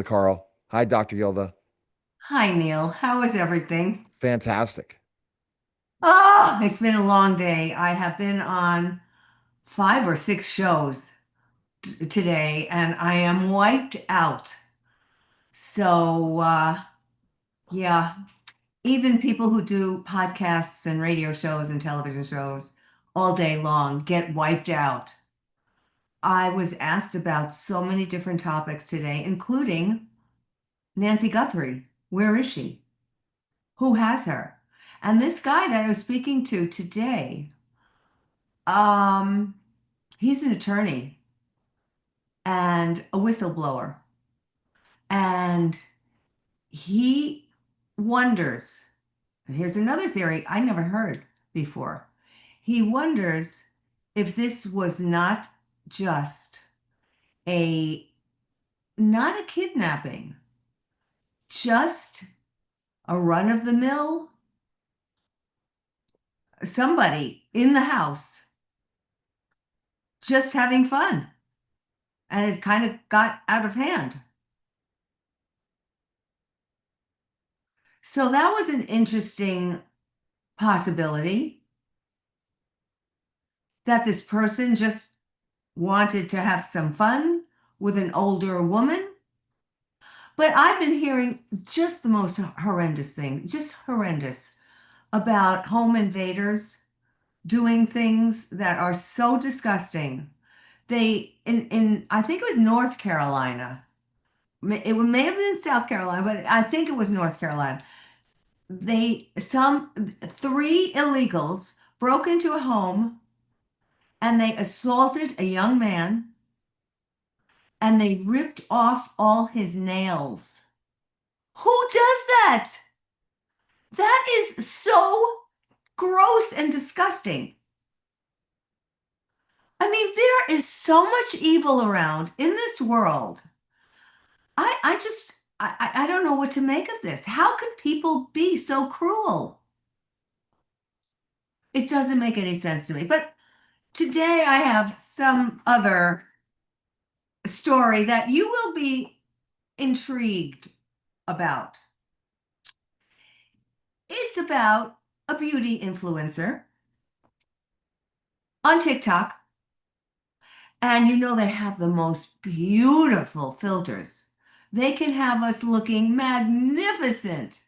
Carl. Hi, Dr. Gilda. Hi, Neil. How is everything? Fantastic. Oh, it's been a long day. I have been on 5 or 6 shows today and I am wiped out. So, yeah, even people who do podcasts and radio shows and television shows all day long get wiped out. I was asked about so many different topics today, including Nancy Guthrie. Where is she? Who has her? And this guy that I was speaking to today, Um, he's an attorney and a whistleblower, and he wonders, and here's another theory I never heard before. He wonders if this was not just a not a kidnapping, just a run of the mill, somebody in the house just having fun, and it kind of got out of hand. So that was an interesting possibility that this person just wanted to have some fun with an older woman. But I've been hearing just the most horrendous thing, just horrendous, about home invaders doing things that are so disgusting. In I think it was North Carolina. It may have been South Carolina, but I think it was North Carolina. Some three illegals broke into a home and they assaulted a young man and they ripped off all his nails. Who does that? That is so gross and disgusting. I mean, there is so much evil around in this world. I just, I don't know what to make of this. How could people be so cruel? It doesn't make any sense to me. But today I have some other story that you will be intrigued about. It's about a beauty influencer on TikTok. And they have the most beautiful filters. They can have us looking magnificent.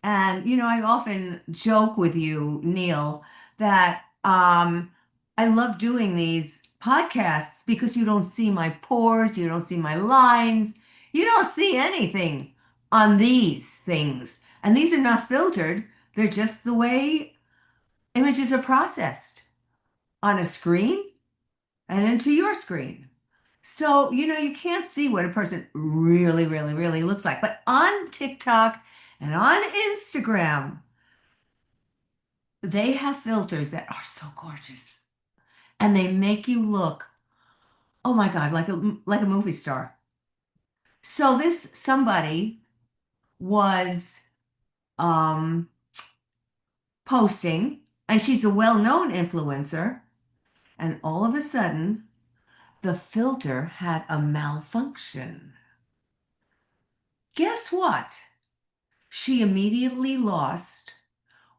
And, I often joke with you, Neil, that I love doing these podcasts because you don't see my pores, you don't see my lines, you don't see anything on these things. And these are not filtered, they're just the way images are processed on a screen and into your screen. So, you can't see what a person really, really, really looks like. But on TikTok and on Instagram, they have filters that are so gorgeous and they make you look, oh my God, like a movie star. So this somebody was um, posting, and she's a well-known influencer, and all of a sudden, the filter had a malfunction. Guess what? She immediately lost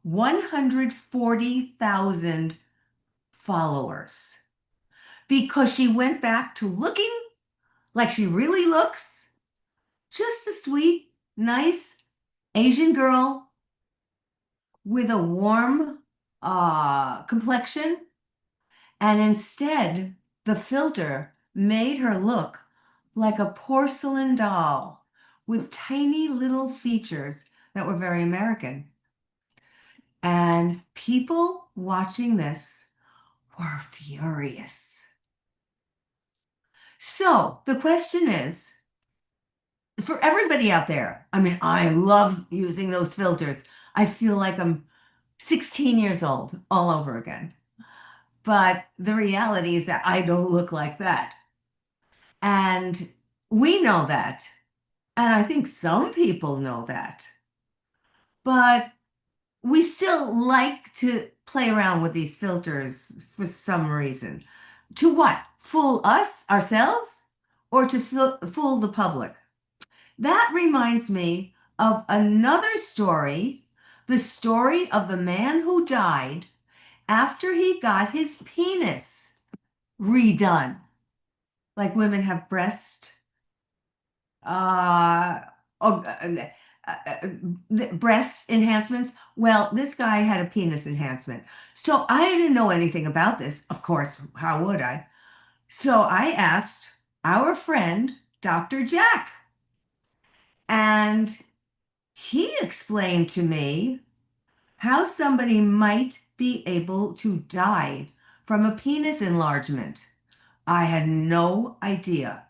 140,000 followers because she went back to looking like she really looks, just a sweet, nice Asian girl with a warm complexion. And instead, the filter made her look like a porcelain doll with tiny little features that were very American. And people watching this were furious. So the question is, for everybody out there, I mean, I love using those filters. I feel like I'm 16 years old all over again. But the reality is that I don't look like that. And we know that. And I think some people know that. But we still like to play around with these filters for some reason. To what? Fool us, ourselves, or to fool the public? That reminds me of another story, the story of the man who died after he got his penis redone. Like women have uh, oh, breast enhancements. Well, this guy had a penis enhancement. So I didn't know anything about this. Of course, how would I? So I asked our friend, Dr. Jack, and he explained to me how somebody might be able to die from a penis enlargement. I had no idea.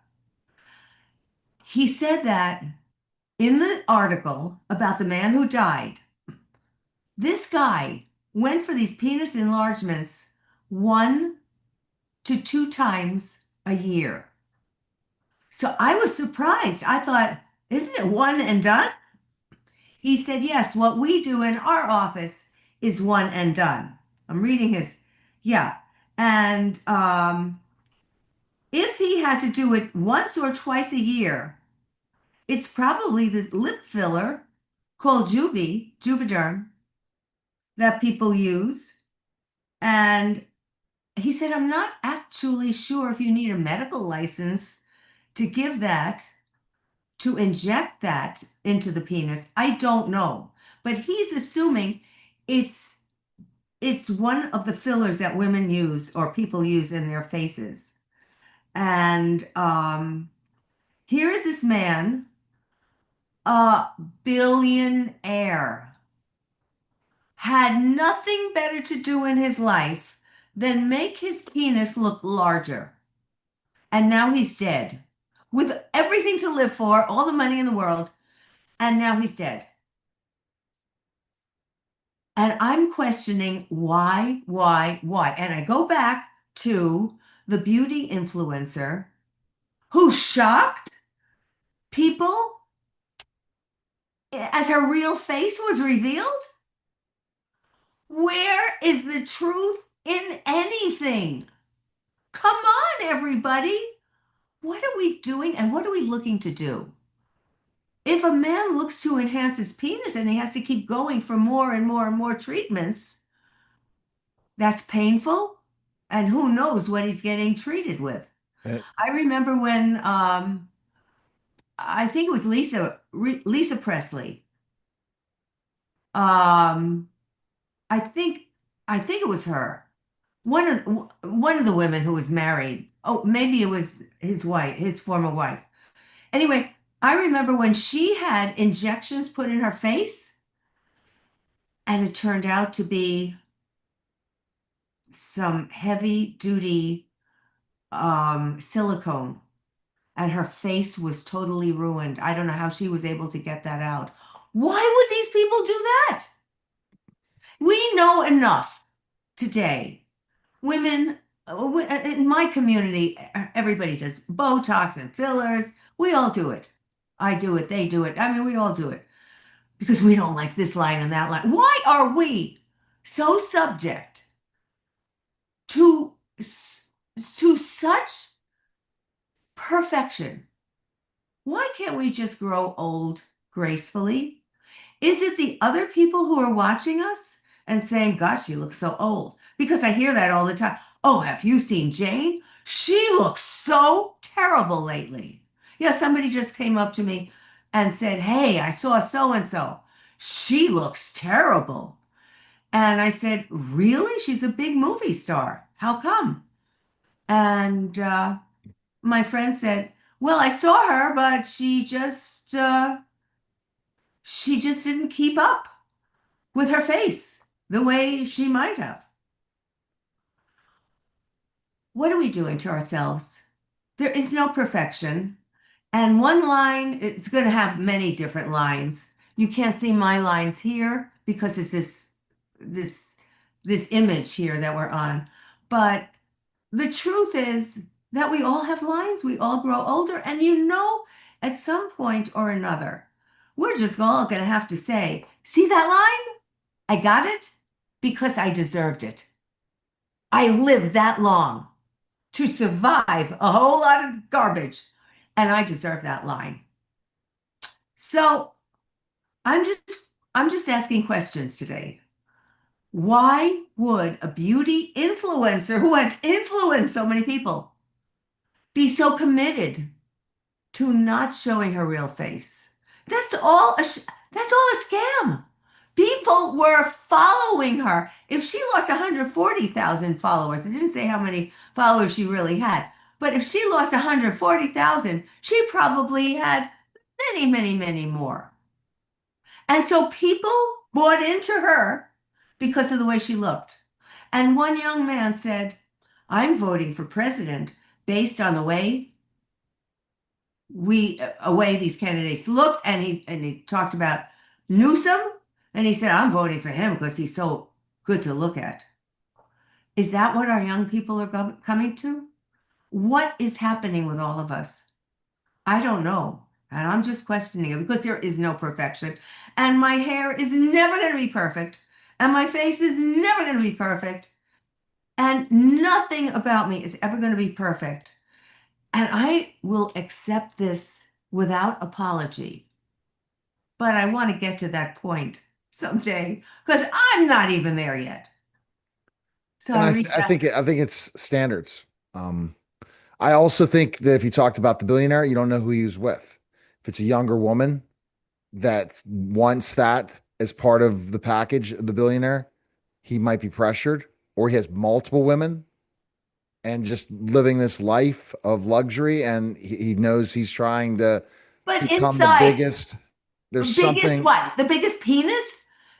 He said that in the article about the man who died, this guy went for these penis enlargements 1 to 2 times a year. So I was surprised. I thought, isn't it one and done? He said, yes, what we do in our office is one and done. I'm reading his, yeah. And if he had to do it once or twice a year, it's probably the lip filler called Juvederm, that people use. And he said, I'm not actually sure if you need a medical license to give that, to inject that into the penis. I don't know. But he's assuming it's it's one of the fillers that women use or people use in their faces. And here is this man, a billionaire, had nothing better to do in his life than make his penis look larger. And now he's dead with everything to live for, all the money in the world, and now he's dead. And I'm questioning why. And I go back to the beauty influencer who shocked people as her real face was revealed. Where is the truth in anything? Come on, everybody. What are we doing and what are we looking to do? If a man looks to enhance his penis and he has to keep going for more and more and more treatments, that's painful. And who knows what he's getting treated with. Uh, I remember when I think it was Lisa Presley. Um, I think I think it was her. One of the women who was married. Oh, maybe it was his wife, his former wife. Anyway, I remember when she had injections put in her face, and it turned out to be some heavy duty silicone, and her face was totally ruined. I don't know how she was able to get that out. Why would these people do that? We know enough today. Women, in my community, everybody does Botox and fillers. We all do it. I do it. They do it. I mean, we all do it because we don't like this line and that line. Why are we so subject to to such perfection? Why can't we just grow old gracefully? Is it the other people who are watching us and saying, gosh, she looks so old? Because I hear that all the time. Oh, have you seen Jane? She looks so terrible lately. Yeah, somebody just came up to me and said, hey, I saw so and so. She looks terrible. And I said, really? She's a big movie star. How come? And my friend said, well, I saw her, but she just didn't keep up with her face the way she might have. What are we doing to ourselves? There is no perfection. And one line, it's going to have many different lines. You can't see my lines here because it's this this image here that we're on. But the truth is that we all have lines. We all grow older. And at some point or another, we're just all going to have to say, see that line? I got it because I deserved it. I lived that long to survive a whole lot of garbage, and I deserve that line. So I'm just I'm just asking questions today. Why would a beauty influencer who has influenced so many people be so committed to not showing her real face? That's all a scam. People were following her. If she lost 140,000 followers, it didn't say how many followers she really had, but if she lost 140,000, she probably had many, many, many more. And so people bought into her because of the way she looked. And one young man said, I'm voting for president based on the way these candidates looked. And he talked about Newsom. And he said, I'm voting for him because he's so good to look at. Is that what our young people are coming to? What is happening with all of us? I don't know. And I'm just questioning it because there is no perfection. And my hair is never going to be perfect. And my face is never going to be perfect. And nothing about me is ever going to be perfect. And I will accept this without apology. But I want to get to that point someday because I'm not even there yet. So And I I, reached I out. think I think it's standards. Um, I also think that if you talked about the billionaire, you don't know who he was with. If it's a younger woman that wants that as part of the package of the billionaire, he might be pressured, or he has multiple women and just living this life of luxury, and he knows he's trying to But become the inside, biggest. There's biggest something, what? The biggest penis?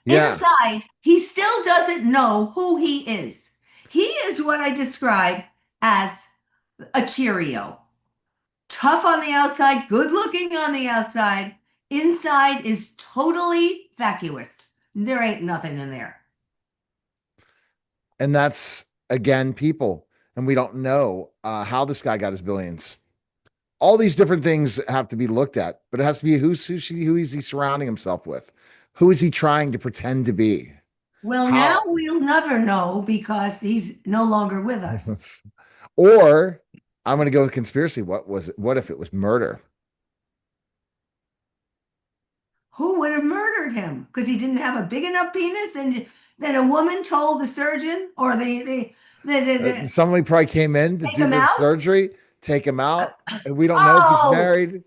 yeah. Inside, he still doesn't know who he is. He is what I describe as a Cheerio. Tough on the outside, good looking on the outside. Inside is totally vacuous. There ain't nothing in there. And that's again people, and we don't know how this guy got his billions. All these different things have to be looked at, but it has to be who is he surrounding himself with? Who is he trying to pretend to be? Well, now How? we'll never know because he's no longer with us. Or I'm going to go with conspiracy. What was it? What if it was murder? Who would have murdered him? Because he didn't have a big enough penis? Then a woman told the surgeon or Somebody probably came in to take do him the out? surgery, take him out, and we don't know if he's Oh, married.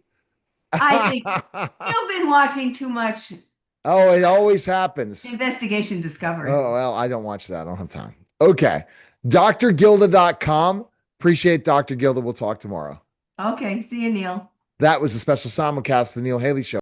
I think you've been watching too much Oh, it always happens. Investigation Discovery. Oh, well, I don't watch that. I don't have time. Okay. drgilda.com. Appreciate Dr. Gilda. We'll talk tomorrow. Okay, see you, Neil. That was a special simulcast of the Neil Haley Show.